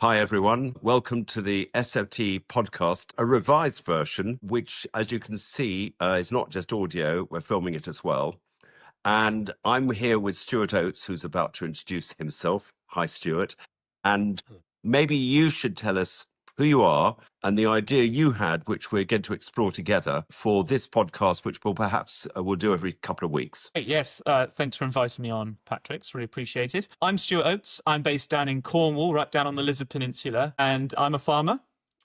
Hi, everyone. Welcome to the SFT podcast, a revised version, which, as you can see, is not just audio. We're filming it as well. And I'm here with Stuart Oates, who's about to introduce himself. Hi, Stuart. And maybe you should tell us who you are and the idea you had, which we're going to explore together for this podcast, which we'll do every couple of weeks. Yes, thanks for inviting me on, Patrick. It's really appreciated. I'm Stuart Oates. I'm based down in Cornwall, right down on the Lizard Peninsula, and I'm a farmer.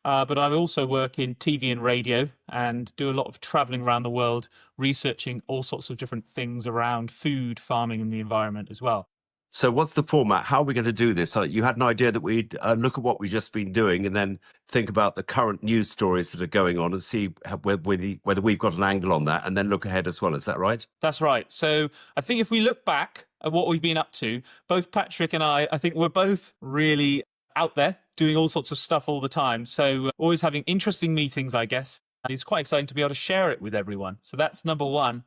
But I also work in TV and radio and do a lot of traveling around the world, researching all sorts of different things around food, farming, and the environment as well. So what's the format? How are we going to do this? You had an idea that we'd look at what we've just been doing and then think about the current news stories that are going on and see whether we've got an angle on that and then look ahead as well. Is that right? That's right. So I think if we look back at what we've been up to, both Patrick and I think we're both really out there doing all sorts of stuff all the time. So always having interesting meetings, I guess. And it's quite exciting to be able to share it with everyone. So that's number one.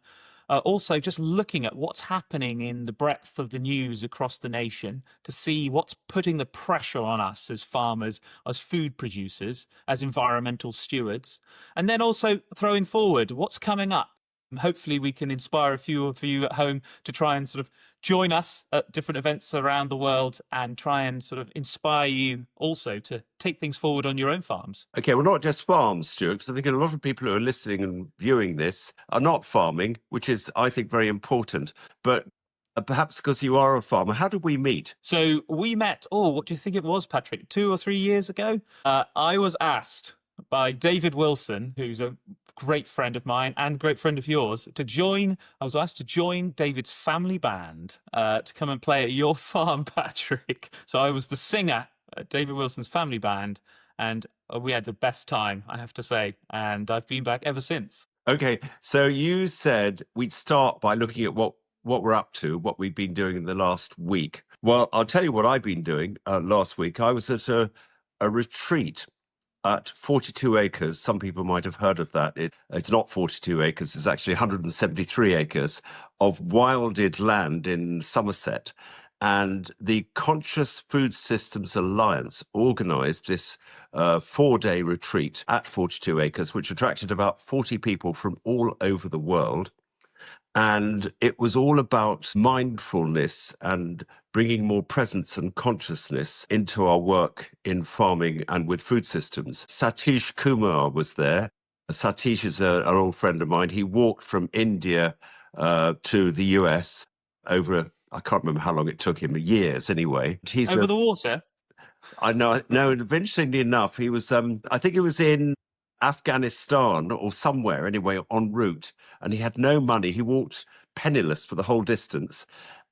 Also, just looking at what's happening in the breadth of the news across the nation to see what's putting the pressure on us as farmers, as food producers, as environmental stewards. And then also throwing forward what's coming up. And hopefully we can inspire a few of you at home to try and sort of join us at different events around the world and try and sort of inspire you also to take things forward on your own farms. Okay, well, not just farms, Stuart, because I think a lot of people who are listening and viewing this are not farming, which is, I think, very important. But perhaps because you are a farmer, how did we meet? So we met, what do you think it was, Patrick, 2 or 3 years ago? I was asked by David Wilson, who's a great friend of mine and great friend of yours, I was asked to join David's family band to come and play at your farm, Patrick. So I was the singer at David Wilson's family band, and we had the best time, I have to say, and I've been back ever since. Okay, so you said we'd start by looking at what we're up to, what we've been doing in the last week. Well, I'll tell you what I've been doing last week. I was at a retreat at 42 acres. Some people might have heard of that. It's not 42 acres. It's actually 173 acres of wilded land in Somerset. And the Conscious Food Systems Alliance organised this 4-day retreat at 42 acres, which attracted about 40 people from all over the world. And it was all about mindfulness and bringing more presence and consciousness into our work in farming and with food systems. Satish Kumar was there. Satish is an old friend of mine. He walked from India to the US over, I can't remember how long it took him, years anyway. He's over the water? I know. No, interestingly enough, he was, I think it was in Afghanistan or somewhere anyway, en route, and he had no money. He walked penniless for the whole distance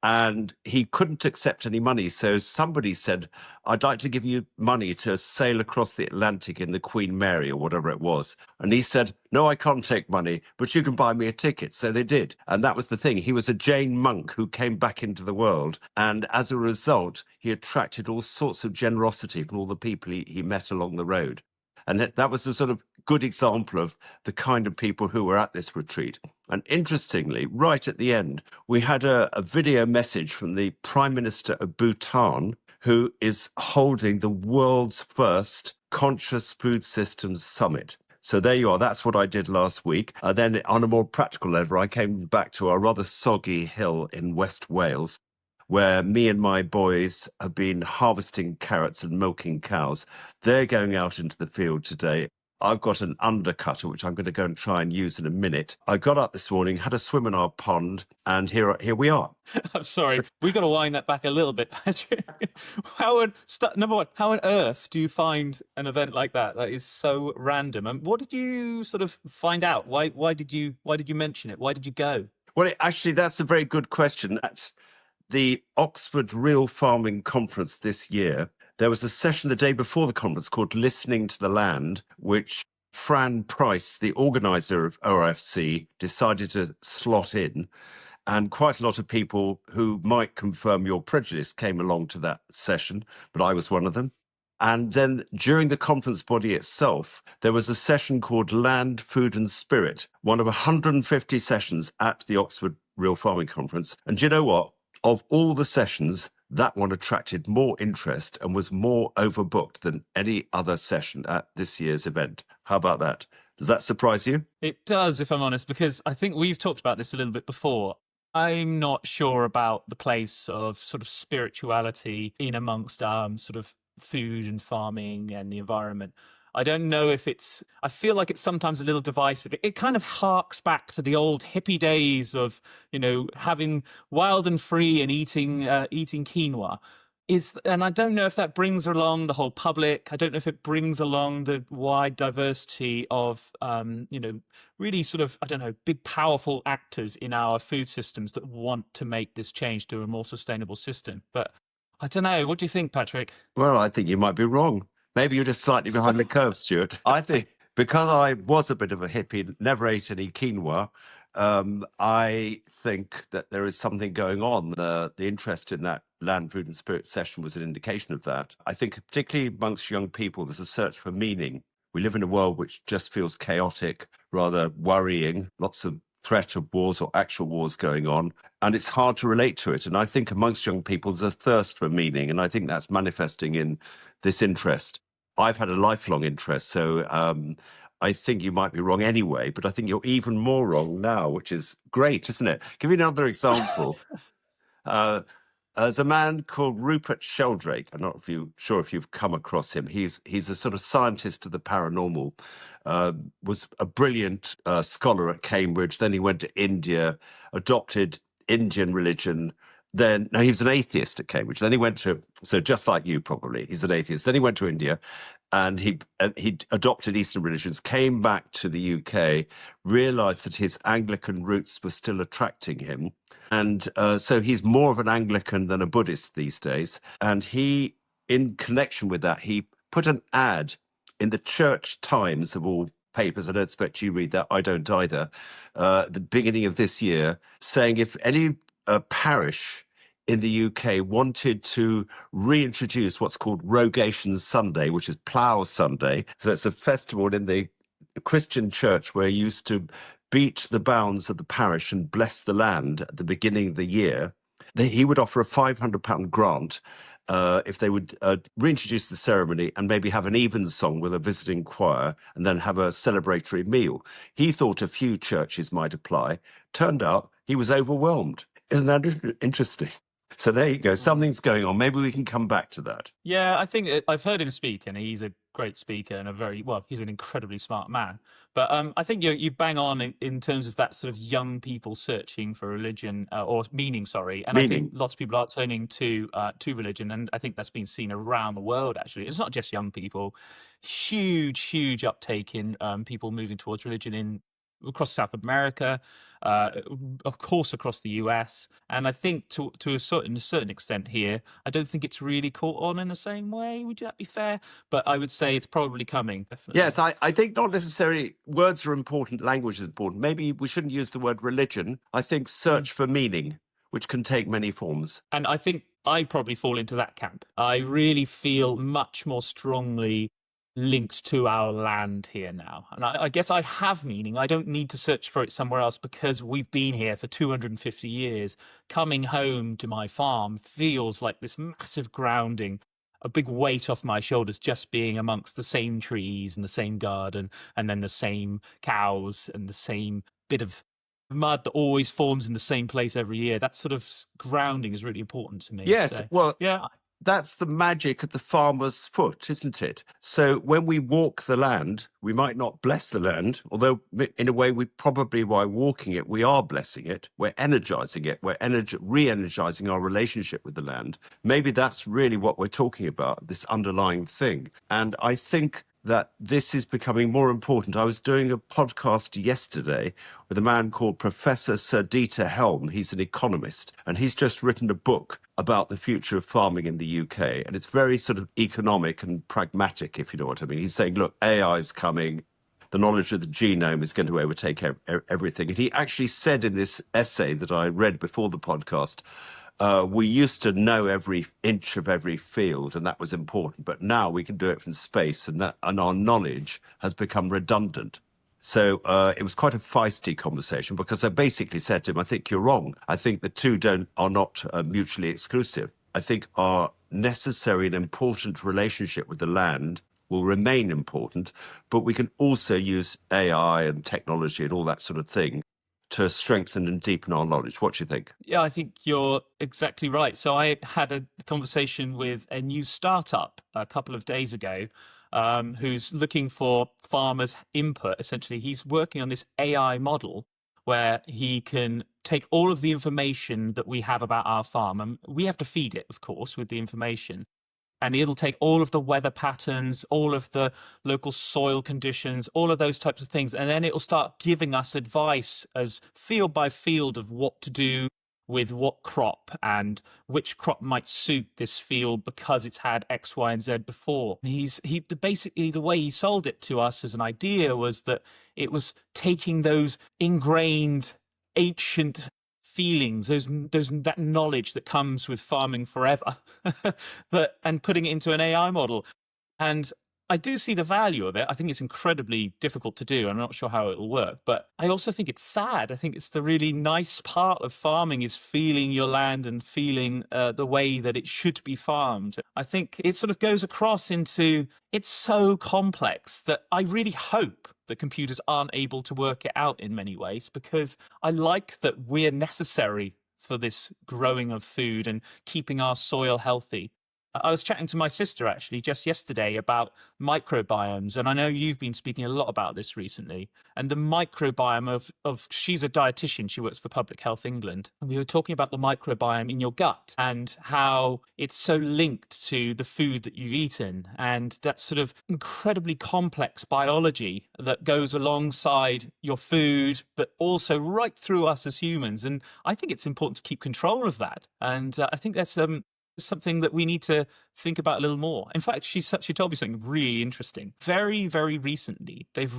and he couldn't accept any money. So somebody said, I'd like to give you money to sail across the Atlantic in the Queen Mary or whatever it was. And he said, no, I can't take money, but you can buy me a ticket. So they did. And that was the thing. He was a Jain monk who came back into the world. And as a result, he attracted all sorts of generosity from all the people he met along the road. And that was a sort of good example of the kind of people who were at this retreat. And interestingly, right at the end, we had a video message from the Prime Minister of Bhutan, who is holding the world's first Conscious Food Systems Summit. So there you are. That's what I did last week. Then on a more practical level, I came back to our rather soggy hill in West Wales, where me and my boys have been harvesting carrots and milking cows. They're going out into the field today. I've got an undercutter, which I'm going to go and try and use in a minute. I got up this morning, had a swim in our pond, and here we are. I'm sorry. We've got to wind that back a little bit, Patrick. Number one, how on earth do you find an event like that? That is so random. And what did you sort of find out? Why did you mention it? Why did you go? Well, actually, that's a very good question. At the Oxford Real Farming Conference this year, there was a session the day before the conference called Listening to the Land, which Fran Price, the organizer of ORFC, decided to slot in. And quite a lot of people who might confirm your prejudice came along to that session, but I was one of them. And then during the conference body itself, there was a session called Land, Food and Spirit, one of 150 sessions at the Oxford Real Farming Conference. And do you know what? Of all the sessions, that one attracted more interest and was more overbooked than any other session at this year's event. How about that? Does that surprise you? It does, if I'm honest, because I think we've talked about this a little bit before. I'm not sure about the place of sort of spirituality in amongst sort of food and farming and the environment. I don't know if I feel like it's sometimes a little divisive. It kind of harks back to the old hippie days of, having wild and free and eating quinoa. And I don't know if that brings along the whole public. I don't know if it brings along the wide diversity of, really sort of, I don't know, big, powerful actors in our food systems that want to make this change to a more sustainable system. But I don't know. What do you think, Patrick? Well, I think you might be wrong. Maybe you're just slightly behind the curve, Stuart. I think because I was a bit of a hippie, never ate any quinoa, I think that there is something going on. The interest in that land, food and spirit session was an indication of that. I think particularly amongst young people, there's a search for meaning. We live in a world which just feels chaotic, rather worrying, lots of threat of wars or actual wars going on, and it's hard to relate to it. And I think amongst young people, there's a thirst for meaning, and I think that's manifesting in this interest. I've had a lifelong interest, so I think you might be wrong anyway, but I think you're even more wrong now, which is great, isn't it? Give you another example. There's a man called Rupert Sheldrake. I'm not sure if you've come across him. He's a sort of scientist of the paranormal. Was a brilliant scholar at Cambridge. Then he went to India, adopted Indian religion. No, he was an atheist at Cambridge. Then he went so just like you probably, he's an atheist. Then he went to India, and he adopted Eastern religions. Came back to the UK, realised that his Anglican roots were still attracting him. And so he's more of an Anglican than a Buddhist these days. And he, in connection with that, he put an ad in the Church Times of all papers. I don't expect you read that. I don't either. The beginning of this year, saying if any parish in the UK wanted to reintroduce what's called Rogation Sunday, which is Plough Sunday. So it's a festival in the Christian church where you used to beat the bounds of the parish and bless the land at the beginning of the year. He would offer a £500 grant if they would reintroduce the ceremony and maybe have an evensong with a visiting choir and then have a celebratory meal. He thought a few churches might apply. Turned out he was overwhelmed. Isn't that interesting? So there you go. Something's going on. Maybe we can come back to that. Yeah, I think I've heard him speak, and he's a great speaker and he's an incredibly smart man. But I think you bang on in terms of that sort of young people searching for religion or meaning, sorry. And Meaning. I think lots of people are turning to religion, and I think that's been seen around the world. Actually, it's not just young people. Huge uptake in people moving towards religion across South America, of course, across the US. And I think to a certain extent here, I don't think it's really caught on in the same way. Would that be fair? But I would say it's probably coming. Definitely. Yes, I think not necessarily words are important, language is important. Maybe we shouldn't use the word religion. I think search for meaning, which can take many forms. And I think I probably fall into that camp. I really feel much more strongly linked to our land here now. And I guess I have meaning. I don't need to search for it somewhere else because we've been here for 250 years. Coming home to my farm feels like this massive grounding, a big weight off my shoulders, just being amongst the same trees and the same garden and then the same cows and the same bit of mud that always forms in the same place every year. That sort of grounding is really important to me. Yes, so, well, yeah. That's the magic of the farmer's foot, isn't it? So when we walk the land, we might not bless the land, although in a way we probably, by walking it, we are blessing it. We're energizing it. We're re-energizing our relationship with the land. Maybe that's really what we're talking about, this underlying thing. And I think that this is becoming more important. I was doing a podcast yesterday with a man called Professor Sir Dieter Helm. He's an economist, and he's just written a book about the future of farming in the UK. And it's very sort of economic and pragmatic, if you know what I mean. He's saying, look, AI is coming. The knowledge of the genome is going to overtake everything. And he actually said in this essay that I read before the podcast, we used to know every inch of every field, and that was important. But now we can do it from space, and our knowledge has become redundant. So it was quite a feisty conversation because I basically said to him, I think you're wrong. I think the two are not mutually exclusive. I think our necessary and important relationship with the land will remain important, but we can also use AI and technology and all that sort of thing to strengthen and deepen our knowledge. What do you think? Yeah, I think you're exactly right. So I had a conversation with a new startup a couple of days ago, who's looking for farmers' input. Essentially, he's working on this AI model where he can take all of the information that we have about our farm, and we have to feed it, of course, with the information. And it'll take all of the weather patterns, all of the local soil conditions, all of those types of things, and then it'll start giving us advice as field by field of what to do with what crop and which crop might suit this field because it's had X, Y, and Z before. He basically, the way he sold it to us as an idea was that it was taking those ingrained ancient feelings, that knowledge that comes with farming forever, and putting it into an AI model. And I do see the value of it. I think it's incredibly difficult to do. I'm not sure how it will work, but I also think it's sad. I think it's the really nice part of farming is feeling your land and feeling the way that it should be farmed. I think it sort of goes across into it's so complex that I really hope that computers aren't able to work it out in many ways, because I like that we're necessary for this growing of food and keeping our soil healthy. I was chatting to my sister actually just yesterday about microbiomes, and I know you've been speaking a lot about this recently. And the microbiome of she's a dietitian, she works for Public Health England, and we were talking about the microbiome in your gut and how it's so linked to the food that you've eaten, and that sort of incredibly complex biology that goes alongside your food, but also right through us as humans. And I think it's important to keep control of that. And I think that's something that we need to think about a little more. In fact, she told me something really interesting. Very, very recently, they've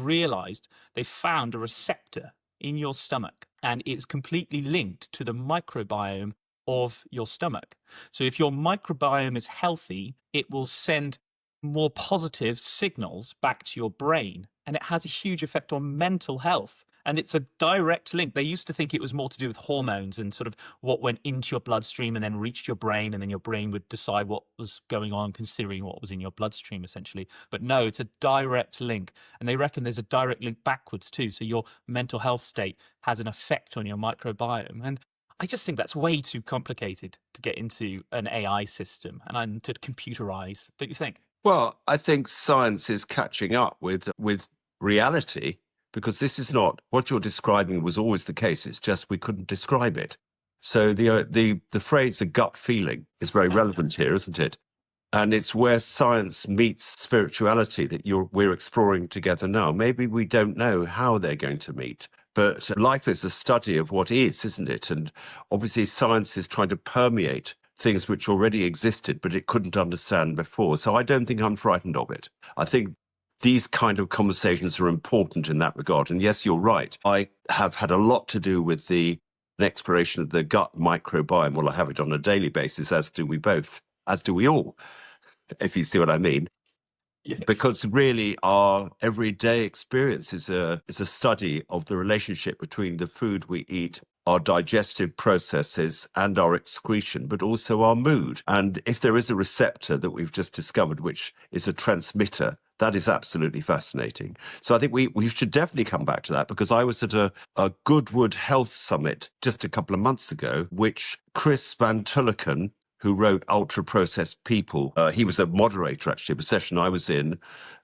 found a receptor in your stomach, and it's completely linked to the microbiome of your stomach. So if your microbiome is healthy, it will send more positive signals back to your brain, and it has a huge effect on mental health. And it's a direct link. They used to think it was more to do with hormones and sort of what went into your bloodstream and then reached your brain, and then your brain would decide what was going on, considering what was in your bloodstream, essentially. But no, it's a direct link. And they reckon there's a direct link backwards too. So your mental health state has an effect on your microbiome. And I just think that's way too complicated to get into an AI system and to computerize, don't you think? Well, I think science is catching up with reality, because this is not what you're describing was always the case. It's just we couldn't describe it. So the phrase "the gut feeling" is very relevant here, isn't it? And it's where science meets spirituality that we're exploring together now. Maybe we don't know how they're going to meet, but life is a study of what is, isn't it? And obviously science is trying to permeate things which already existed, but it couldn't understand before. So I don't think I'm frightened of it. I think these kind of conversations are important in that regard. And yes, you're right. I have had a lot to do with an exploration of the gut microbiome. Well, I have it on a daily basis, as do we both, as do we all, if you see what I mean. Yes. Because really our everyday experience is a study of the relationship between the food we eat, our digestive processes and our excretion, but also our mood. And if there is a receptor that we've just discovered, which is a transmitter, that is absolutely fascinating. So I think we should definitely come back to that, because I was at a Goodwood Health Summit just a couple of months ago, which Chris Van Tullochen, who wrote Ultra Processed People. He was a moderator, actually, of a session I was in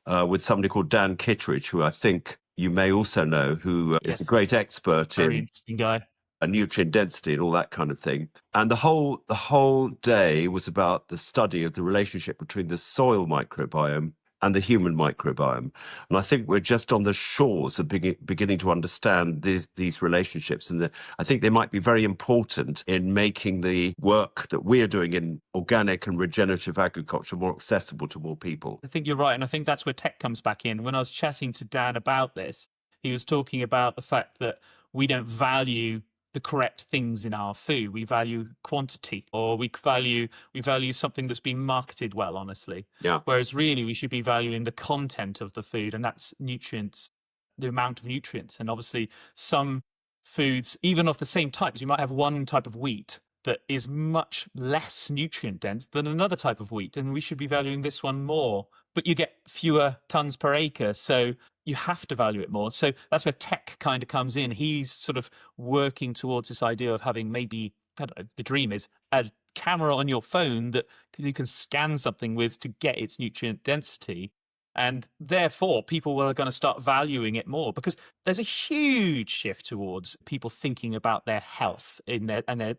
with somebody called Dan Kittredge, who I think you may also know, who is a great expert Very in interesting guy. Nutrient density and all that kind of thing. And the whole day was about the study of the relationship between the soil microbiome and the human microbiome. And I think we're just on the shores of beginning to understand these relationships. And I think they might be very important in making the work that we're doing in organic and regenerative agriculture more accessible to more people. I think you're right. And I think that's where tech comes back in. When I was chatting to Dan about this, he was talking about the fact that we don't value the correct things in our food. We value quantity, or we value something that's been marketed well, honestly. Yeah. Whereas really we should be valuing the content of the food, and that's nutrients, the amount of nutrients. And obviously some foods, even of the same types, you might have one type of wheat that is much less nutrient dense than another type of wheat, and we should be valuing this one more. But you get fewer tons per acre, so you have to value it more. So that's where tech kind of comes in. He's sort of working towards this idea of having maybe, I don't know, the dream is a camera on your phone that you can scan something with to get its nutrient density. And therefore, people are going to start valuing it more because there's a huge shift towards people thinking about their health in and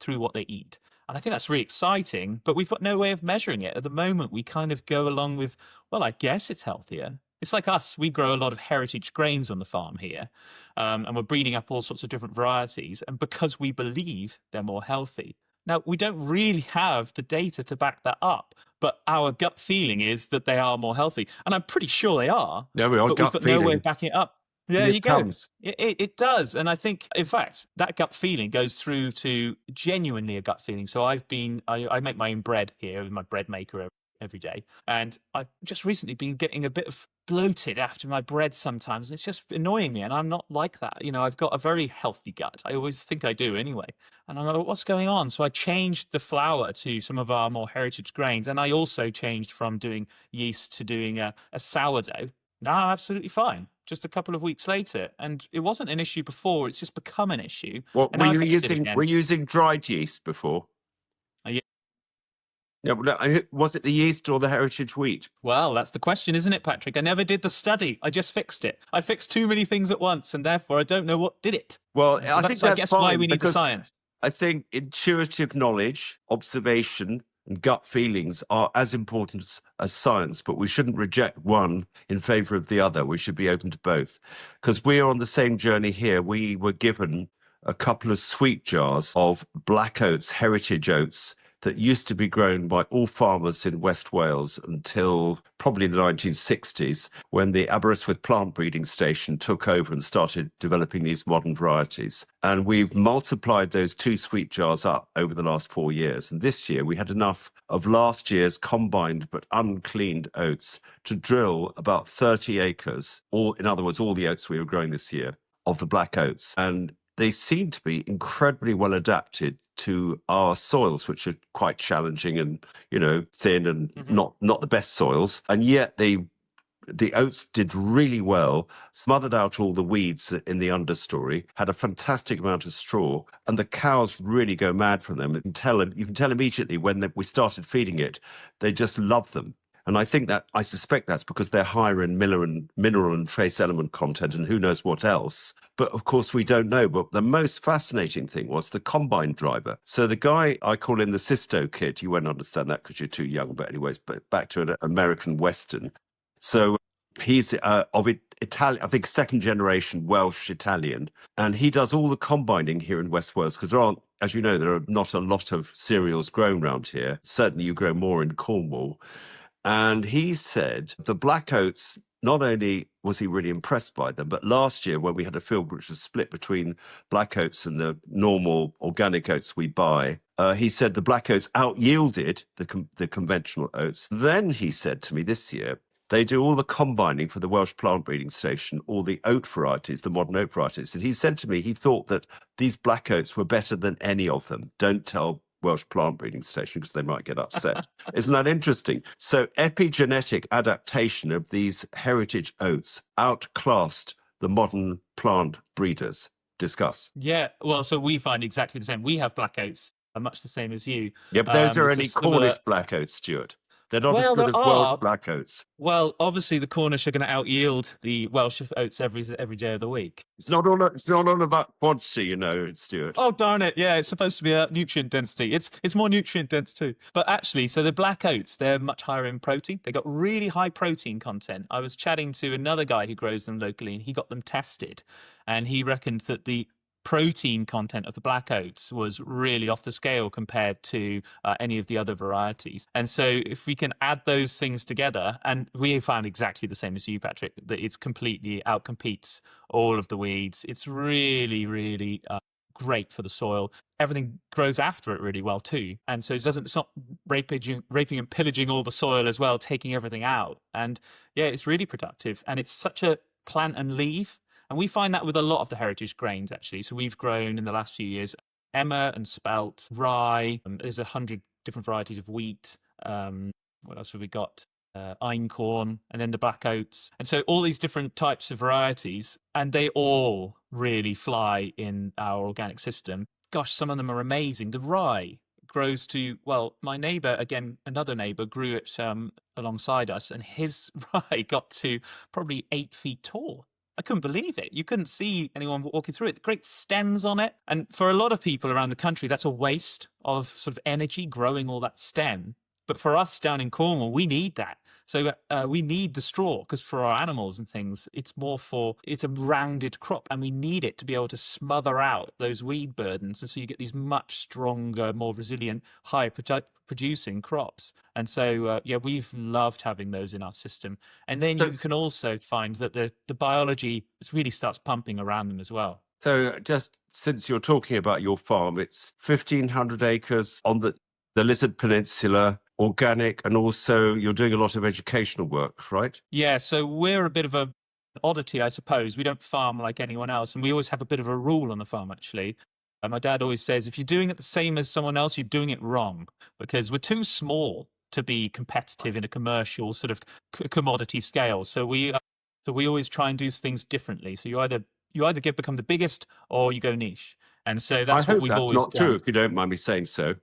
through what they eat. And I think that's really exciting, but we've got no way of measuring it. At the moment, we kind of go along with, well, I guess it's healthier. It's like us. We grow a lot of heritage grains on the farm here, and we're breeding up all sorts of different varieties. And because we believe they're more healthy. Now, we don't really have the data to back that up, but our gut feeling is that they are more healthy. And I'm pretty sure they are, There we are, but we've gut got no way of feeling. backing it up. And There you it go. comes. It does. And I think, in fact, that gut feeling goes through to genuinely a gut feeling. So I make my own bread here with my bread maker every day. And I've just recently been getting a bit of bloated after my bread sometimes. And it's just annoying me. And I'm not like that. You know, I've got a very healthy gut. I always think I do anyway. And I'm like, what's going on? So I changed the flour to some of our more heritage grains. And I also changed from doing yeast to doing a sourdough. Now I'm absolutely fine. Just a couple of weeks later. And it wasn't an issue before. It's just become an issue. What And were now I you fixed it using? Were again. you using dried yeast before? Yeah. Yeah, was it the yeast or the heritage wheat? Well, that's the question, isn't it, Patrick? I never did the study. I just fixed it. I fixed too many things at once, and therefore I don't know what did it. Well, So I think that's, I that's guess, why fine we need the because science. I think intuitive knowledge, observation, and gut feelings are as important as science, but we shouldn't reject one in favor of the other. We should be open to both because we are on the same journey here. We were given a couple of sweet jars of black oats, heritage oats, that used to be grown by all farmers in West Wales until probably the 1960s, when the Aberystwyth plant breeding station took over and started developing these modern varieties. And we've multiplied those two sweet jars up over the last 4 years. And this year we had enough of last year's combined but uncleaned oats to drill about 30 acres, or in other words, all the oats we were growing this year, of the black oats. And they seem to be incredibly well adapted to our soils, which are quite challenging and, thin and not the best soils. And yet the oats did really well, smothered out all the weeds in the understory, had a fantastic amount of straw, and the cows really go mad for them. You can tell immediately when we started feeding it, they just love them. And I suspect that's because they're higher in mineral and trace element content and who knows what else. But of course, we don't know. But the most fascinating thing was the combine driver. So the guy, I call him the Sisto kid. You won't understand that because you're too young. But anyways, back to an American Western. So he's of Italian, I think second generation Welsh Italian. And he does all the combining here in West Wales because as you know, there are not a lot of cereals grown around here. Certainly you grow more in Cornwall. And he said the black oats, not only was he really impressed by them, but last year when we had a field which was split between black oats and the normal organic oats we buy, he said the black oats out-yielded the conventional oats. Then he said to me this year, they do all the combining for the Welsh plant breeding station, all the oat varieties, the modern oat varieties. And he said to me, he thought that these black oats were better than any of them. Don't tell Welsh plant breeding station because they might get upset. Isn't that interesting? So epigenetic adaptation of these heritage oats outclassed the modern plant breeders. Discuss. Yeah, well, so we find exactly the same. We have black oats, much the same as you. Yeah, but those are It's a only similar. Cornish black oats, Stuart. They're not as Well, good there as Welsh are. black oats. Well, obviously, the Cornish are going to out yield the Welsh oats every day of the week. It's not all about quantity, Stuart. Oh darn it! Yeah, it's supposed to be a nutrient density. It's more nutrient dense too. But actually, so the black oats, they're much higher in protein. They got really high protein content. I was chatting to another guy who grows them locally, and he got them tested, and he reckoned that the protein content of the black oats was really off the scale compared to any of the other varieties. And so if we can add those things together, and we found exactly the same as you, Patrick, that it's completely outcompetes all of the weeds. It's really, really great for the soil. Everything grows after it really well too. And so it's not raping and pillaging all the soil as well, taking everything out. And yeah, it's really productive. And it's such a plant and leaf. And we find that with a lot of the heritage grains, actually. So we've grown in the last few years emmer and spelt, rye. There's 100 different varieties of wheat. What else have we got? Einkorn, and then the black oats. And so all these different types of varieties, and they all really fly in our organic system. Gosh, some of them are amazing. The rye grows to, well, my neighbor, again, another neighbor, grew it alongside us, and his rye got to probably 8 feet tall. I couldn't believe it. You couldn't see anyone walking through it. Great stems on it. And for a lot of people around the country, that's a waste of sort of energy growing all that stem. But for us down in Cornwall, we need that. So we need the straw because for our animals and things, it's a rounded crop and we need it to be able to smother out those weed burdens. And so you get these much stronger, more resilient, higher producing crops. And so, we've loved having those in our system. And then So, you can also find that the biology really starts pumping around them as well. so just since you're talking about your farm, it's 1,500 acres on the Lizard Peninsula, organic, and also you're doing a lot of educational work, right? Yeah, so we're a bit of an oddity, I suppose. We don't farm like anyone else, and we always have a bit of a rule on the farm, actually. My dad always says, if you're doing it the same as someone else, you're doing it wrong because we're too small to be competitive in a commercial sort of commodity scale. So we always try and do things differently. So you either become the biggest or you go niche, and so I that's what hope we've that's always not true, done. if you don't mind me saying so.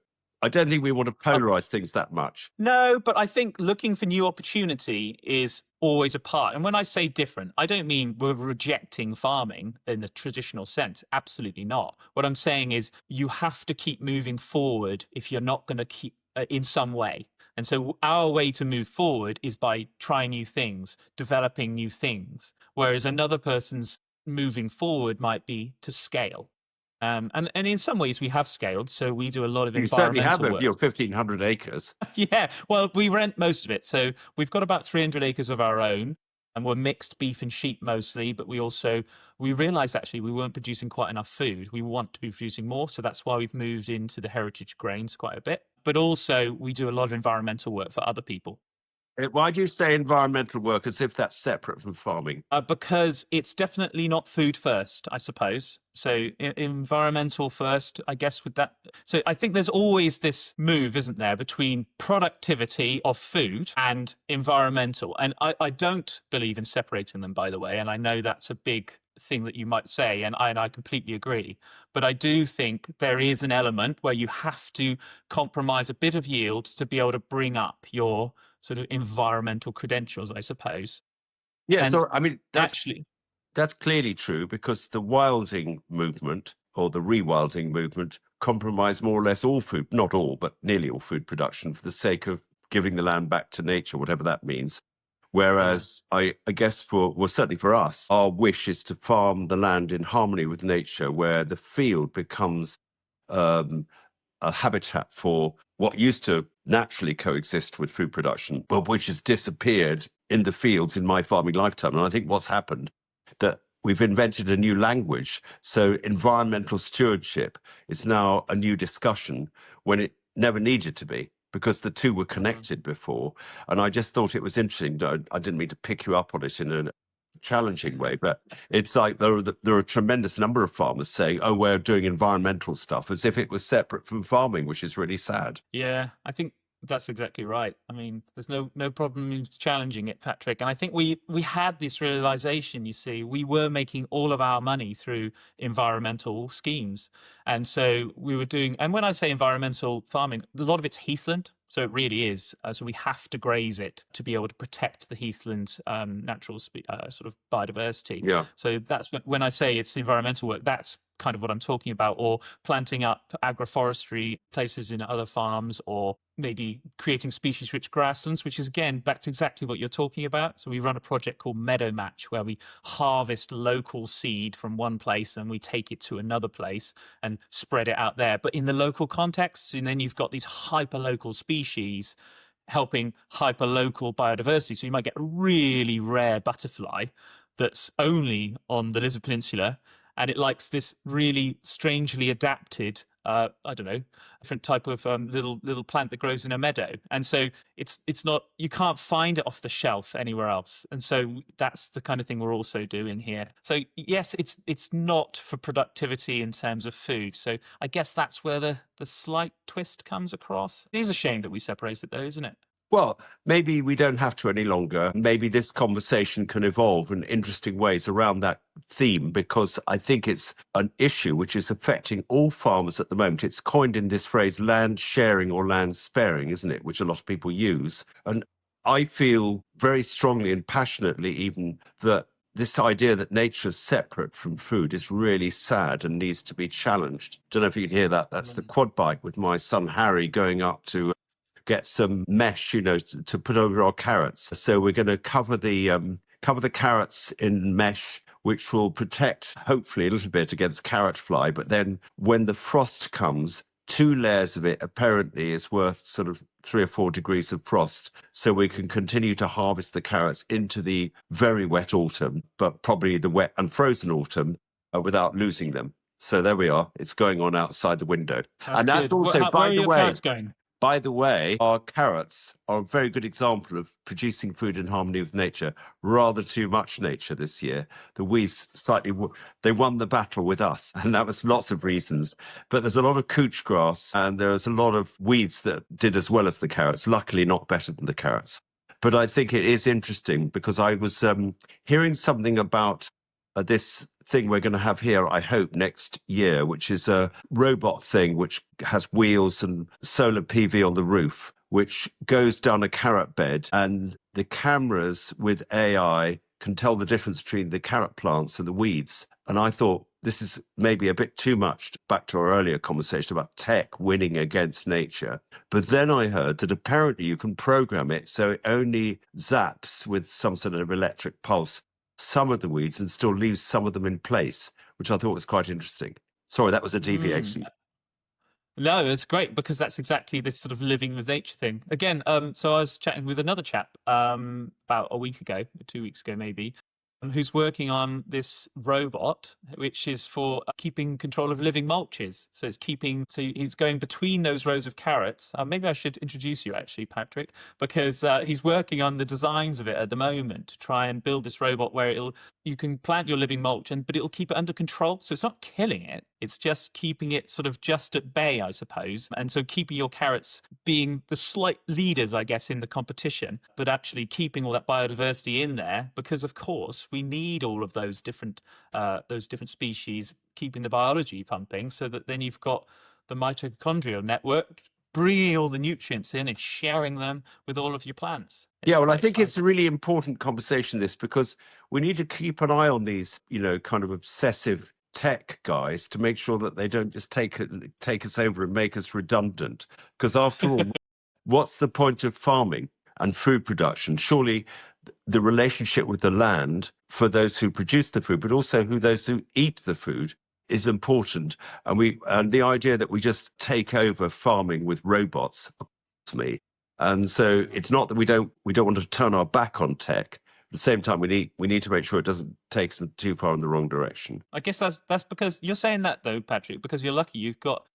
I don't think we want to polarize things that much. No, but I think looking for new opportunity is always a part. And when I say different, I don't mean we're rejecting farming in the traditional sense. Absolutely not. What I'm saying is you have to keep moving forward if you're not going to keep in some way. And so our way to move forward is by trying new things, developing new things, whereas another person's moving forward might be to scale. And in some ways we have scaled. So we do a lot of You certainly have environmental over work. your 1,500 acres. Yeah, well, we rent most of it. So we've got about 300 acres of our own, and we're mixed beef and sheep mostly. But we realized actually we weren't producing quite enough food. We want to be producing more. So that's why we've moved into the heritage grains quite a bit. But also, we do a lot of environmental work for other people. Why do you say environmental work as if that's separate from farming? Because it's definitely not food first, I suppose. So environmental first, I guess, with that. So I think there's always this move, isn't there, between productivity of food and environmental. And I don't believe in separating them, by the way. And I know that's a big thing that you might say, and I completely agree. But I do think there is an element where you have to compromise a bit of yield to be able to bring up your sort of environmental credentials, I suppose. Yeah, And so I mean actually, that's clearly true because the wilding movement or the rewilding movement compromised more or less all food, not all, but nearly all food production for the sake of giving the land back to nature, whatever that means. yeah. Whereas I guess certainly for us, our wish is to farm the land in harmony with nature, where the field becomes um, a habitat for what used to naturally coexist with food production, but which has disappeared in the fields in my farming lifetime. And I think what's happened that we've invented a new language. So environmental stewardship is now a new discussion when it never needed to be because the two were Mm. connected before. And I just thought it was interesting. I didn't mean to pick you up on it in a challenging way, but it's like there are a tremendous number of farmers saying, "Oh, we're doing environmental stuff," as if it was separate from farming, which is really sad. Yeah, I think that's exactly right. I mean, there's no problem in challenging it, Patrick. And I think we had this realization, you see, we were making all of our money through environmental schemes. And so we were doing, and when I say environmental farming, a lot of it's heathland. So it really is. So we have to graze it to be able to protect the heathland natural sort of biodiversity. Yeah. So that's when I say it's environmental work, that's kind of what I'm talking about, or planting up agroforestry places in other farms, or maybe creating species-rich grasslands, which is again back to exactly what you're talking about. So we run a project called Meadow Match, where we harvest local seed from one place and we take it to another place and spread it out there, but in the local context. And then you've got these hyper-local species helping hyper-local biodiversity. So you might get a really rare butterfly that's only on the Lizard Peninsula, and it likes this really strangely adapted I don't know, different type of little plant that grows in a meadow. And so it's not, you can't find it off the shelf anywhere else. And so that's the kind of thing we're also doing here. So yes, it's not for productivity in terms of food. So I guess that's where the slight twist comes across. It is a shame that we separated though, isn't it? Well, maybe we don't have to any longer. Maybe this conversation can evolve in interesting ways around that theme, because I think it's an issue which is affecting all farmers at the moment. It's coined in this phrase, land sharing or land sparing, isn't it? Which a lot of people use. And I feel very strongly and passionately even that this idea that nature is separate from food is really sad and needs to be challenged. Don't know if you can hear that. That's the quad bike with my son Harry going up to get some mesh, to put over our carrots. So we're going to cover the carrots in mesh, which will protect, hopefully, a little bit against carrot fly. But then when the frost comes, 2 layers of it apparently is worth sort of 3 or 4 degrees of frost. So we can continue to harvest the carrots into the very wet autumn, but probably the wet and frozen autumn, without losing them. So there we are. It's going on outside the window. That's And that's good. also, Where are your carrots going? by the way, our carrots are a very good example of producing food in harmony with nature. Rather too much nature this year. The weeds they won the battle with us, and that was lots of reasons. But there's a lot of couch grass, and there's a lot of weeds that did as well as the carrots. Luckily, not better than the carrots. But I think it is interesting because I was hearing something about this thing we're going to have here, I hope, next year, which is a robot thing which has wheels and solar PV on the roof, which goes down a carrot bed, and the cameras with AI can tell the difference between the carrot plants and the weeds. And I thought this is maybe a bit too much, back to our earlier conversation about tech winning against nature. But then I heard that apparently you can program it so it only zaps with some sort of electric pulse some of the weeds and still leaves some of them in place, which I thought was quite interesting. Sorry, that was a deviation. No, it's great because that's exactly this sort of living with nature thing. Again, so I was chatting with another chap about a week ago, 2 weeks ago maybe, who's working on this robot, which is for keeping control of living mulches. So he's going between those rows of carrots. Maybe I should introduce you actually, Patrick, because he's working on the designs of it at the moment to try and build this robot where you can plant your living mulch, but it'll keep it under control. So it's not killing it. It's just keeping it sort of just at bay, I suppose. And so keeping your carrots being the slight leaders, I guess, in the competition, but actually keeping all that biodiversity in there, because of course we need all of those different species, keeping the biology pumping, so that then you've got the mitochondrial network bringing all the nutrients in and sharing them with all of your plants. Yeah, well, I think it's a really important conversation, this, because we need to keep an eye on these, kind of obsessive tech guys to make sure that they don't just take us over and make us redundant. Because after all, what's the point of farming and food production? Surely the relationship with the land for those who produce the food, but also those who eat the food, is important. And the idea that we just take over farming with robots, to me. And so it's not that we don't want to turn our back on tech. At the same time, we need to make sure it doesn't take us too far in the wrong direction. I guess that's because you're saying that though, Patrick, because you're lucky. You've got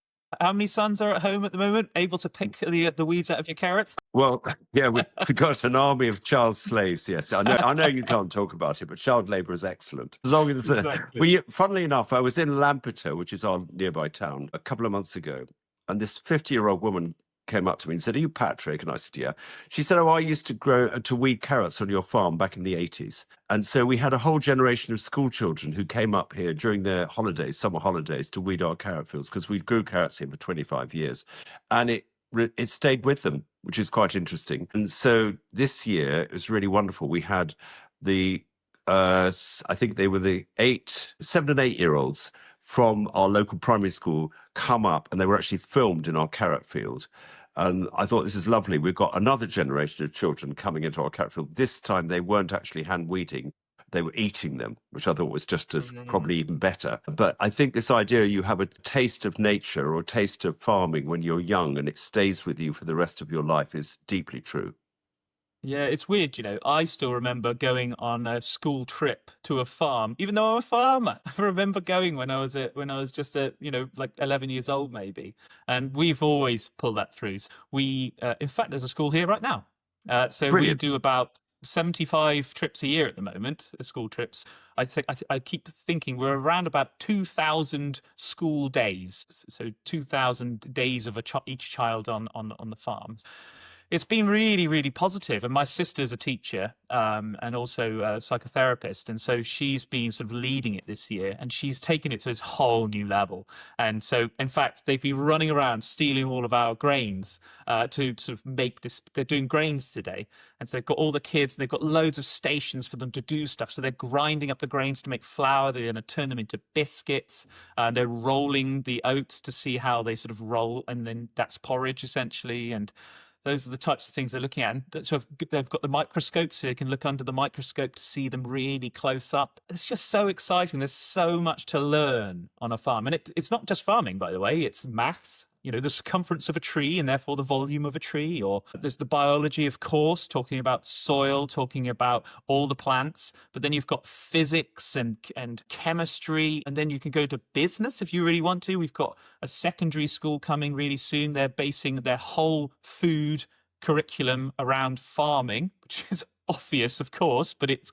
how many sons are at home at the moment, able to pick the weeds out of your carrots? Well, yeah, we've got an army of child slaves. Yes, I know you can't talk about it, but child labour is excellent. As long as exactly. Funnily enough, I was in Lampeter, which is our nearby town, a couple of months ago, and this 50-year-old woman came up to me and said, "Are you Patrick?" And I said, "Yeah." She said, "Oh, I used to weed carrots on your farm back in the 80s. And so we had a whole generation of school children who came up here during their holidays, summer holidays, to weed our carrot fields, because we grew carrots here for 25 years. And it stayed with them, which is quite interesting. And so this year, it was really wonderful. We had I think they were the 7 and 8-year-olds from our local primary school come up, and they were actually filmed in our carrot field. And I thought, this is lovely. We've got another generation of children coming into our carrot field. This time they weren't actually hand weeding. They were eating them, which I thought was just as probably even better. But I think this idea you have a taste of nature or a taste of farming when you're young and it stays with you for the rest of your life is deeply true. Yeah, it's weird, you know. I still remember going on a school trip to a farm, even though I'm a farmer. I remember going when I was just like 11 years old maybe, and we've always pulled that through. We, in fact, there's a school here right now, so we Brilliant. do about 75 trips a year at the moment, school trips. I keep thinking we're around about 2,000 school days, so 2,000 days of each child on the farm. It's been really, really positive. And my sister's a teacher and also a psychotherapist. And so she's been sort of leading it this year and she's taken it to this whole new level. And so, in fact, they've been running around stealing all of our grains to sort of make this. They're doing grains today. And so they've got all the kids, they've got loads of stations for them to do stuff. So they're grinding up the grains to make flour. They're going to turn them into biscuits. They're rolling the oats to see how they sort of roll. And then that's porridge essentially. And those are the types of things they're looking at. And so they've got the microscope, so you can look under the microscope to see them really close up. It's just so exciting. There's so much to learn on a farm. And it's not just farming, by the way, it's maths. You know, the circumference of a tree and therefore the volume of a tree, or there's the biology, of course, talking about soil, talking about all the plants. But then you've got physics and chemistry, and then you can go to business if you really want to. We've got a secondary school coming really soon. They're basing their whole food curriculum around farming, which is obvious, of course, but it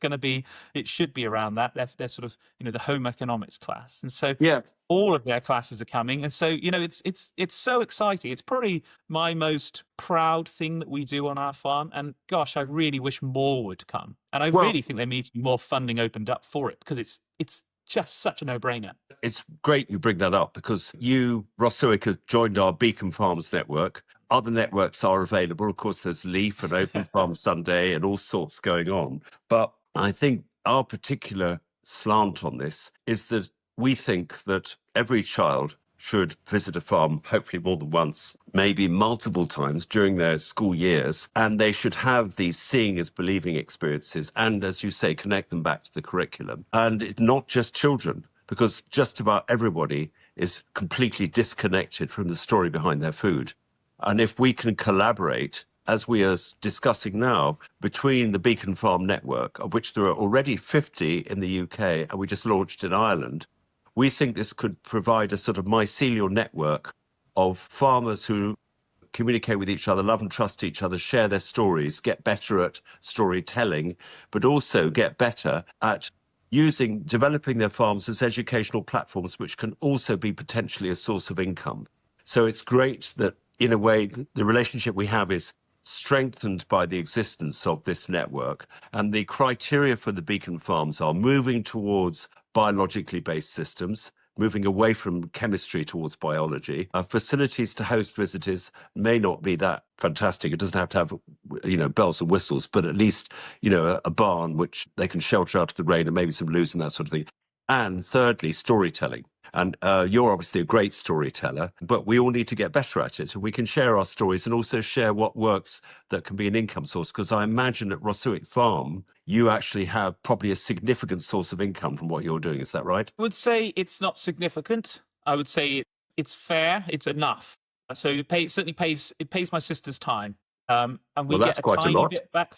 should be around that. They're sort of, the home economics class. And so Yeah. all of their classes are coming. And so, it's so exciting. It's probably my most proud thing that we do on our farm. And gosh, I really wish more would come. And I Well, really think there needs to be more funding opened up for it because it's just such a no-brainer. it's great you bring that up because you, Ross Suick, has joined our Beacon Farms network. Other networks are available. Of course, there's Leaf and Open Farm Sunday and all sorts going on. But I think our particular slant on this is that we think that every child should visit a farm, hopefully more than once, maybe multiple times during their school years. And they should have these seeing is believing experiences. And as you say, connect them back to the curriculum. And it's not just children, because just about everybody is completely disconnected from the story behind their food. And if we can collaborate, as we are discussing now, between the Beacon Farm Network, of which there are already 50 in the UK, and we just launched in Ireland, we think this could provide a sort of mycelial network of farmers who communicate with each other, love and trust each other, share their stories, get better at storytelling, but also get better at developing their farms as educational platforms, which can also be potentially a source of income. So it's great that, in a way, the relationship we have is strengthened by the existence of this network. And the criteria for the Beacon Farms are moving towards biologically based systems, moving away from chemistry towards biology. Facilities to host visitors may not be that fantastic. It doesn't have to have, bells and whistles, but at least, a barn which they can shelter out of the rain and maybe some loose and that sort of thing. And thirdly, storytelling. And you're obviously a great storyteller, but we all need to get better at it. And we can share our stories and also share what works that can be an income source. Because I imagine at Ross Suick Farm, you actually have probably a significant source of income from what you're doing. Is that right? I would say it's not significant. I would say it's fair. It's enough. So it pays my sister's time, and we Well, get that's a quite a tiny lot. bit back.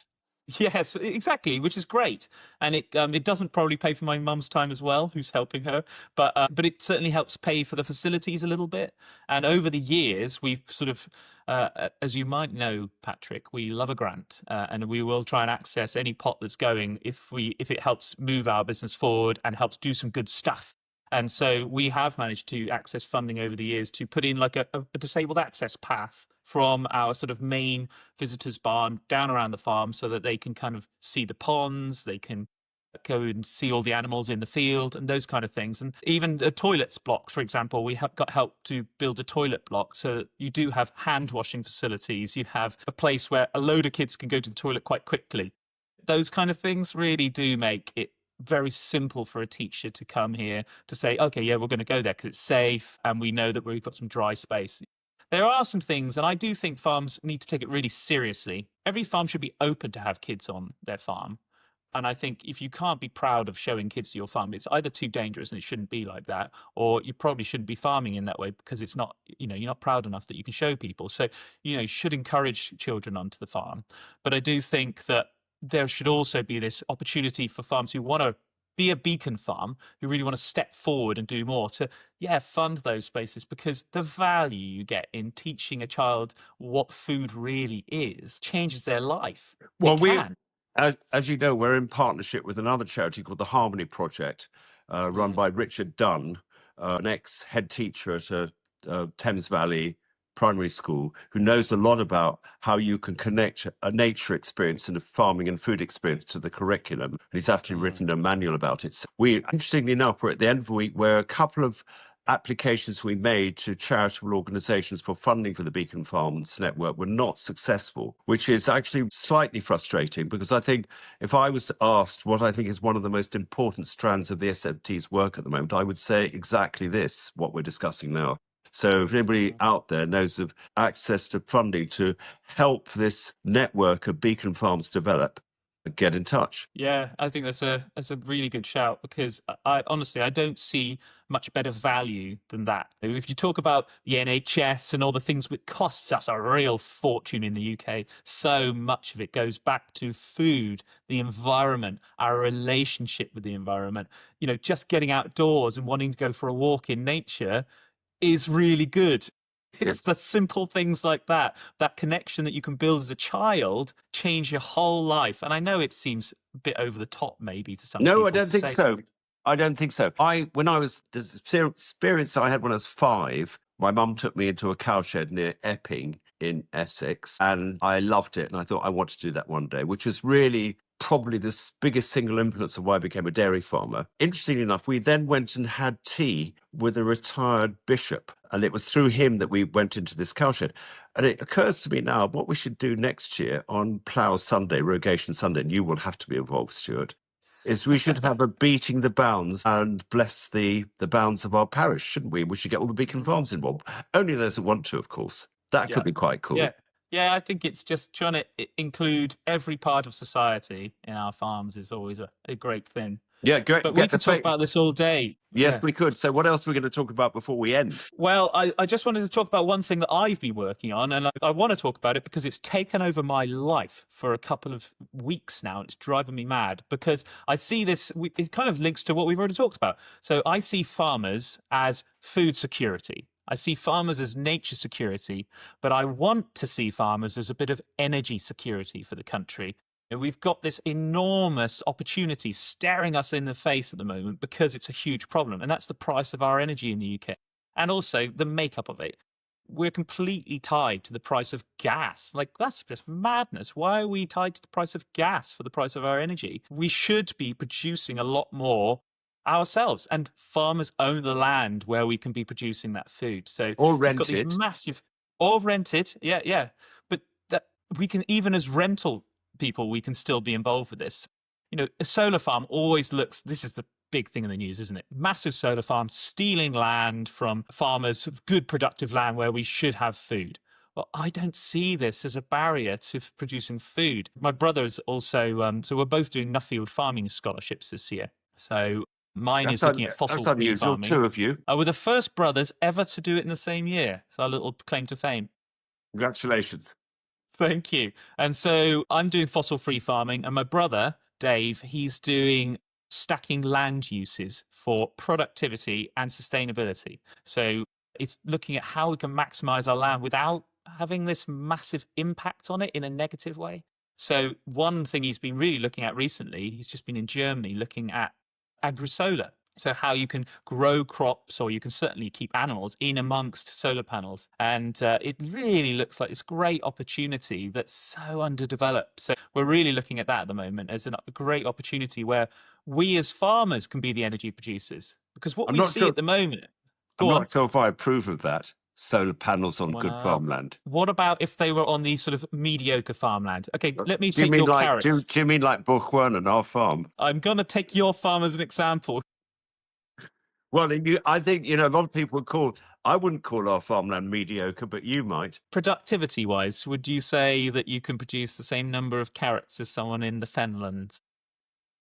Yes, exactly, which is great, and it doesn't probably pay for my mum's time as well, who's helping her, but it certainly helps pay for the facilities a little bit. And over the years, we've sort of, as you might know, Patrick, we love a grant, and we will try and access any pot that's going if it helps move our business forward and helps do some good stuff. And so we have managed to access funding over the years to put in like a disabled access path from our sort of main visitors barn down around the farm so that they can kind of see the ponds, they can go and see all the animals in the field and those kind of things. And even the toilets blocks, for example, we have got help to build a toilet block so that you do have hand washing facilities. You have a place where a load of kids can go to the toilet quite quickly. Those kind of things really do make it very simple for a teacher to come here to say, okay, yeah, we're going to go there because it's safe and we know that we've got some dry space. There are some things, and I do think farms need to take it really seriously. Every farm should be open to have kids on their farm, And I think if you can't be proud of showing kids to your farm, it's either too dangerous and it shouldn't be like that, or you probably shouldn't be farming in that way because it's not, you're not proud enough that you can show people. So, you should encourage children onto the farm. But I do think that there should also be this opportunity for farms who want to be a beacon farm, who really want to step forward and do more to, fund those spaces, because the value you get in teaching a child what food really is changes their life. Well, It can. as you know, we're in partnership with another charity called the Harmony Project, run by Richard Dunn, an ex-head teacher at a Thames Valley primary school, who knows a lot about how you can connect a nature experience and a farming and food experience to the curriculum. And he's actually written a manual about it. So interestingly enough, we're at the end of the week where a couple of applications we made to charitable organizations for funding for the Beacon Farms Network were not successful, which is actually slightly frustrating, because I think if I was asked what I think is one of the most important strands of the SFT's work at the moment, I would say exactly this, what we're discussing now. So if anybody out there knows of access to funding to help this network of Beacon Farms develop, get in touch. Yeah, I think that's a really good shout, because I honestly I don't see much better value than that. If you talk about the NHS and all the things which costs us a real fortune in the UK, so much of it goes back to food, the environment, our relationship with the environment. Just getting outdoors and wanting to go for a walk in nature is really good. It's the Yes. simple things like that connection that you can build as a child, change your whole life. And I know it seems a bit over the top, maybe, to some No, I people don't to think say. so. I don't think so. When I was, the experience I had when I was 5, my mum took me into a cowshed near Epping in Essex, and I loved it. And I thought I want to do that one day, which was really probably the biggest single influence of why I became a dairy farmer. Interestingly enough, we then went and had tea with a retired bishop, and it was through him that we went into this cowshed. And it occurs to me now what we should do next year on Plough Sunday, Rogation Sunday, and you will have to be involved, Stuart, is we should have a beating the bounds and bless the bounds of our parish, shouldn't we? We should get all the Beacon Farms involved. Only those that want to, of course. That Yeah. could be quite cool. Yeah. Yeah, I think it's just trying to include every part of society in our farms is always a great thing. Yeah, great. But we Get the could talk about this all day. Yes, Yeah. we could. So what else are we going to talk about before we end? Well, I just wanted to talk about one thing that I've been working on, and I want to talk about it because it's taken over my life for a couple of weeks now. It's driving me mad because I see this, it kind of links to what we've already talked about. So I see farmers as food security. I see farmers as nature security, but I want to see farmers as a bit of energy security for the country. We've got this enormous opportunity staring us in the face at the moment because it's a huge problem, and that's the price of our energy in the UK, and also the makeup of it. We're completely tied to the price of gas. Like, that's just madness. Why are we tied to the price of gas for the price of our energy? We should be producing a lot more ourselves, and farmers own the land where we can be producing that food. So Or we've got these rented. massive, or rented, yeah, but that we can, even as rental people, we can still be involved with this. A solar farm always looks, this is the big thing in the news, isn't it? Massive solar farm stealing land from farmers, good productive land where we should have food. Well, I don't see this as a barrier to producing food. My brother is also, so we're both doing Nuffield farming scholarships this year. So mine is looking at That's fossil-free unusual, farming. two of you. We're the first brothers ever to do it in the same year. It's our little claim to fame. Congratulations. Thank you. And so I'm doing fossil-free farming, and my brother, Dave, he's doing stacking land uses for productivity and sustainability. So it's looking at how we can maximize our land without having this massive impact on it in a negative way. So one thing he's been really looking at recently, he's just been in Germany looking at agrisolar. So how you can grow crops, or you can certainly keep animals in amongst solar panels. And it really looks like it's a great opportunity that's so underdeveloped. So we're really looking at that at the moment as a great opportunity where we as farmers can be the energy producers. Because what I'm we not see sure. at the moment, I'm go on. not sure if I approve of that. Solar panels on good Wow. farmland. What about if they were on the sort of mediocre farmland? Okay, let me Do you take mean your like carrots. do you mean like Buchwan and our farm? I'm going to take your farm as an example. Well, I think a lot of people would call. I wouldn't call our farmland mediocre, but you might. Productivity wise, would you say that you can produce the same number of carrots as someone in the Fenlands?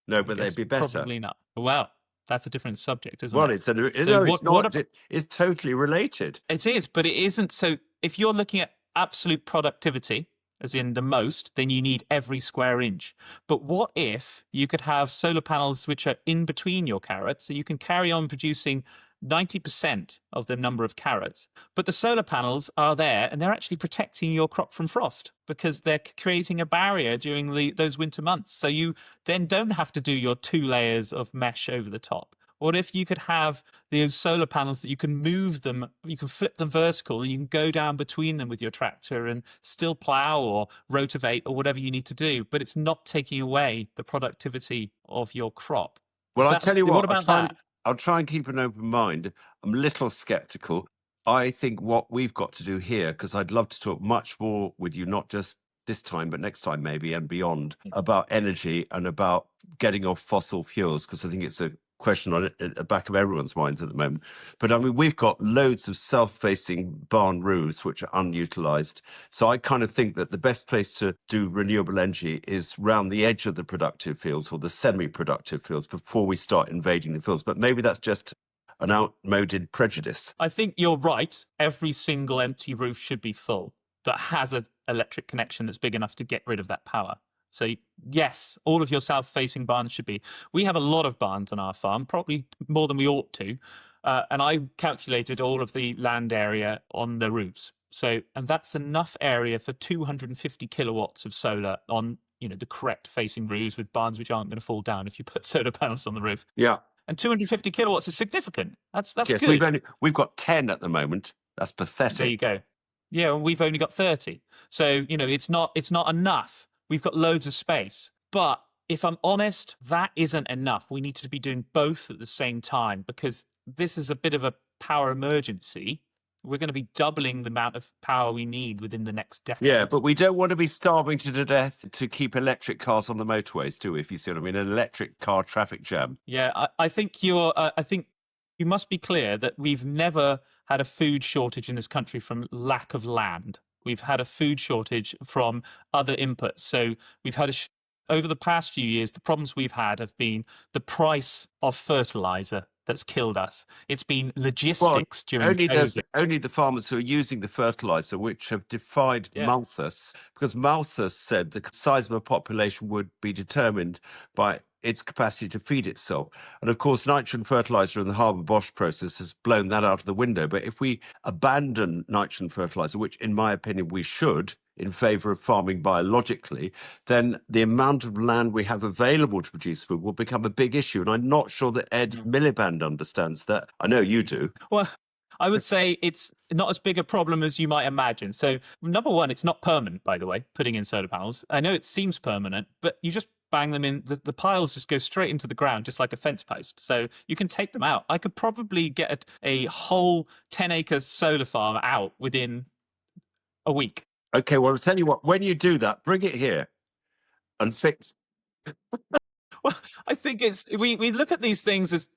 No, I but they'd guess be better. probably not. Well, that's a different subject, isn't Well, it? So no, it's what not. It's totally related. it is, but it isn't. So if you're looking at absolute productivity, as in the most, then you need every square inch. But what if you could have solar panels which are in between your carrots, so you can carry on producing 90% of the number of carrots, but the solar panels are there and they're actually protecting your crop from frost because they're creating a barrier during those winter months. So you then don't have to do your 2 layers of mesh over the top. What if you could have those solar panels that you can move them, you can flip them vertical, and you can go down between them with your tractor and still plow or rotivate or whatever you need to do, but it's not taking away the productivity of your crop. Well, I'll tell you What what. about that? I'll try and keep an open mind. I'm a little skeptical. I think what we've got to do here, because I'd love to talk much more with you, not just this time, but next time maybe and beyond, about energy and about getting off fossil fuels, because I think it's a question on the back of everyone's minds at the moment. But I mean, we've got loads of self-facing barn roofs which are unutilized. So I kind of think that the best place to do renewable energy is round the edge of the productive fields or the semi-productive fields before we start invading the fields. But maybe that's just an outmoded prejudice. I think you're right. Every single empty roof should be full that has an electric connection that's big enough to get rid of that power. So yes, all of your south-facing barns should be. We have a lot of barns on our farm, probably more than we ought to. And I calculated all of the land area on the roofs. So, and that's enough area for 250 kilowatts of solar on, the correct facing roofs with barns which aren't going to fall down if you put solar panels on the roof. Yeah. And 250 kilowatts is significant. That's Yes, good. we've got 10 at the moment. That's There pathetic. you go. Yeah, and we've only got 30. So, it's not enough. We've got loads of space. But if I'm honest, that isn't enough. We need to be doing both at the same time because this is a bit of a power emergency. We're going to be doubling the amount of power we need within the next decade. Yeah, but we don't want to be starving to death to keep electric cars on the motorways, do we? If you see what I mean, an electric car traffic jam. Yeah, I think I think you must be clear that we've never had a food shortage in this country from lack of land. We've had a food shortage from other inputs. So we've had over the past few years, the problems we've had have been the price of fertilizer that's killed us. It's been logistics during COVID. Only the farmers who are using the fertilizer which have defied Malthus, because Malthus said the size of a population would be determined by its capacity to feed itself. And of course, nitrogen fertilizer and the Haber-Bosch process has blown that out of the window. But if we abandon nitrogen fertilizer, which in my opinion we should, in favor of farming biologically, then the amount of land we have available to produce food will become a big issue. And I'm not sure that Ed Miliband understands that. I know you do. Well, I would say it's not as big a problem as you might imagine. So, number one, it's not permanent, by the way, putting in solar panels. I know it seems permanent, but you just bang them in, the piles just go straight into the ground, just like a fence post. So you can take them out. I could probably get a whole 10-acre solar farm out within a week. Okay, well, I'll tell you what, when you do that, bring it here and fix. Well, I think we look at these things as,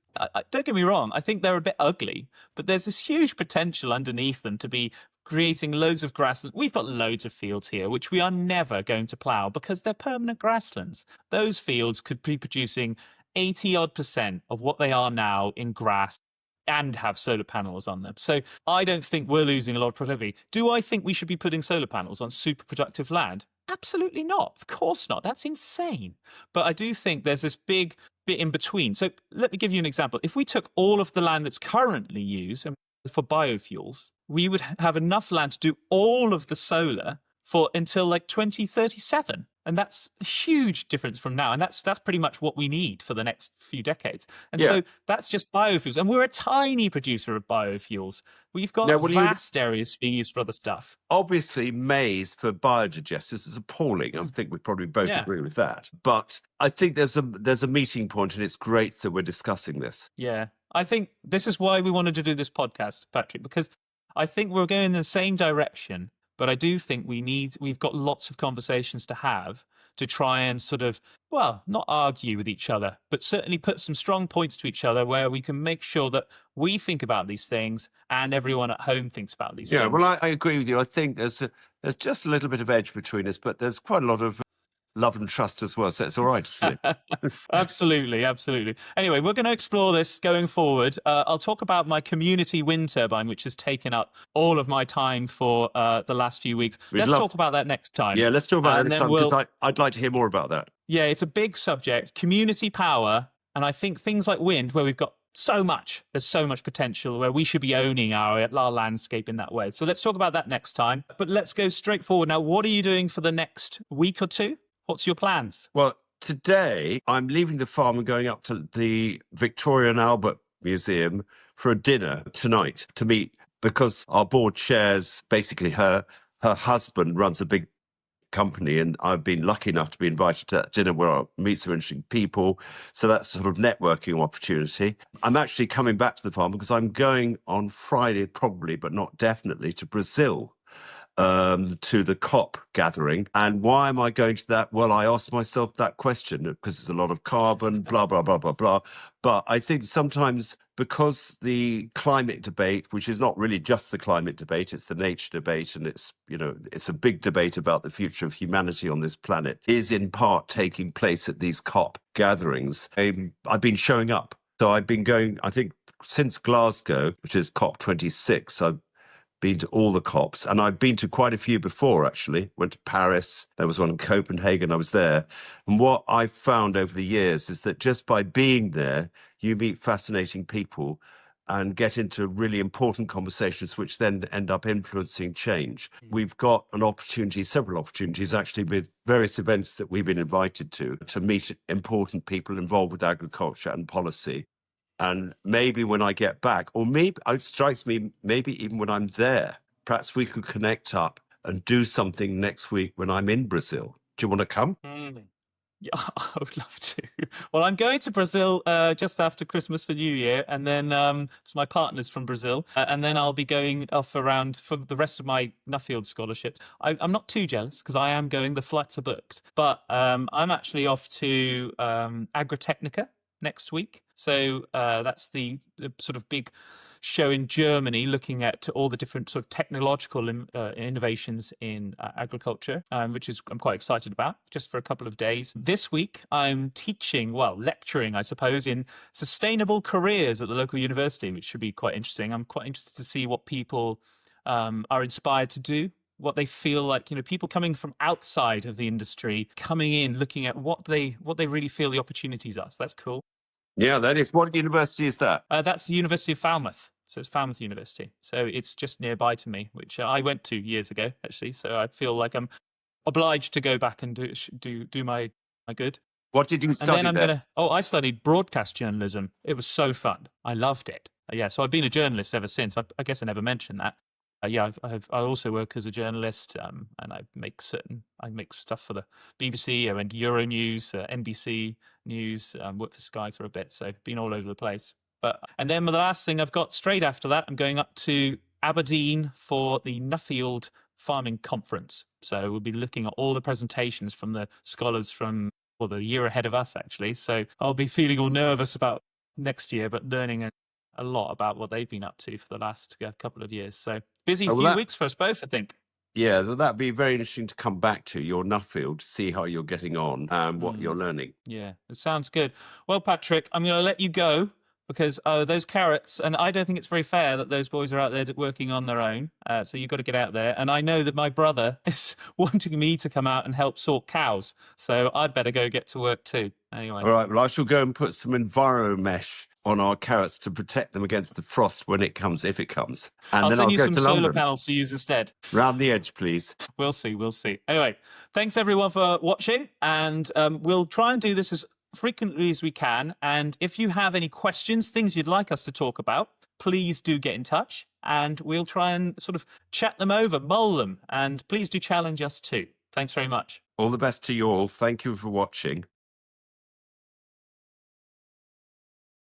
don't get me wrong, I think they're a bit ugly, but there's this huge potential underneath them to be creating loads of grassland. We've got loads of fields here, which we are never going to plough because they're permanent grasslands. Those fields could be producing 80-odd% of what they are now in grass and have solar panels on them. So I don't think we're losing a lot of productivity. Do I think we should be putting solar panels on super productive land? Absolutely not. Of course not. That's insane. But I do think there's this big bit in between. So let me give you an example. If we took all of the land that's currently used for biofuels, we would have enough land to do all of the solar for until like 2037. And that's a huge difference from now. And that's pretty much what we need for the next few decades. And so that's just biofuels. And we're a tiny producer of biofuels. We've got vast areas being used for other stuff. Obviously, maize for biodigesters is appalling. I think we probably both agree with that. But I think there's a meeting point, and it's great that we're discussing this. Yeah. I think this is why we wanted to do this podcast, Patrick, because I think we're going in the same direction. But I do think we've got lots of conversations to have to try and sort of, well, not argue with each other, but certainly put some strong points to each other where we can make sure that we think about these things and everyone at home thinks about these things. Yeah, well, I agree with you. I think there's just a little bit of edge between us, but there's quite a lot of love and trust as well. So it's all right, isn't it? Absolutely, absolutely. Anyway, we're going to explore this going forward. I'll talk about my community wind turbine, which has taken up all of my time for the last few weeks. We'd Let's love. talk about that next time. Yeah, let's talk about that And next then time because we'll, I'd like to hear more about that. yeah, it's a big subject, community power. And I think things like wind, where we've got there's so much potential, where we should be owning our landscape in that way. So let's talk about that next time. But let's go straight forward. Now, what are you doing for the next week or two? What's your plans? Well, today I'm leaving the farm and going up to the Victoria and Albert Museum for a dinner tonight to meet, because our board chairs, basically her husband runs a big company, and I've been lucky enough to be invited to that dinner where I'll meet some interesting people. So that's a sort of networking opportunity. I'm actually coming back to the farm because I'm going on Friday, probably, but not definitely, to Brazil, to the COP gathering. And why am I going to that? Well, I asked myself that question because there's a lot of carbon, blah, blah, blah, blah, blah. But I think sometimes, because the climate debate, which is not really just the climate debate, it's the nature debate, and it's, it's a big debate about the future of humanity on this planet, is in part taking place at these COP gatherings. I've been showing up. So I've been going, I think, since Glasgow, which is COP26. I've been to all the COPs, and I've been to quite a few before, actually. Went to Paris, there was one in Copenhagen, I was there. And what I've found over the years is that just by being there, you meet fascinating people and get into really important conversations, which then end up influencing change. We've got several opportunities, actually, with various events that we've been invited to meet important people involved with agriculture and policy. And maybe when I get back, or maybe it strikes me, maybe even when I'm there, perhaps we could connect up and do something next week when I'm in Brazil. Do you want to come? Yeah, I would love to. Well, I'm going to Brazil just after Christmas for New Year, and then so my partner's from Brazil, and then I'll be going off around for the rest of my Nuffield scholarships. I'm not too jealous because I am going. The flights are booked, but I'm actually off to Agritechnica next week. So that's the sort of big show in Germany, looking at all the different sort of technological innovations in agriculture, which I'm quite excited about, just for a couple of days. This week, I'm lecturing, I suppose, in sustainable careers at the local university, which should be quite interesting. I'm quite interested to see what people are inspired to do, what they feel like, people coming from outside of the industry, coming in, looking at what they really feel the opportunities are. So that's cool. Yeah, that is. What university is that? That's the University of Falmouth. So it's Falmouth University. So it's just nearby to me, which I went to years ago, actually. So I feel like I'm obliged to go back and do my good. What did you study there? I studied broadcast journalism. It was so fun. I loved it. Yeah, so I've been a journalist ever since. I guess I never mentioned that. I also work as a journalist, and I make stuff for the BBC. I went to Euronews, NBC News, worked for Sky for a bit, so been all over the place. And then the last thing I've got straight after that, I'm going up to Aberdeen for the Nuffield Farming Conference. So we'll be looking at all the presentations from the scholars from the year ahead of us, actually. So I'll be feeling all nervous about next year, but learning a lot about what they've been up to for the last couple of years. So busy few weeks for us both, I think. Yeah, that'd be very interesting to come back to your Nuffield, see how you're getting on and what you're learning. Yeah, it sounds good. Well, Patrick, I'm going to let you go because those carrots, and I don't think it's very fair that those boys are out there working on their own. So you've got to get out there. And I know that my brother is wanting me to come out and help sort cows. So I'd better go get to work too. Anyway. All right, well, I shall go and put some EnviroMesh on our carrots to protect them against the frost when it comes, if it comes. And I'll then send I'll you go some to solar London. panels to use instead. Round the edge, please. We'll see. Anyway, thanks everyone for watching, and we'll try and do this as frequently as we can. And if you have any questions, things you'd like us to talk about, please do get in touch, and we'll try and sort of chat them over, mull them, and please do challenge us too. Thanks very much. All the best to you all. Thank you for watching.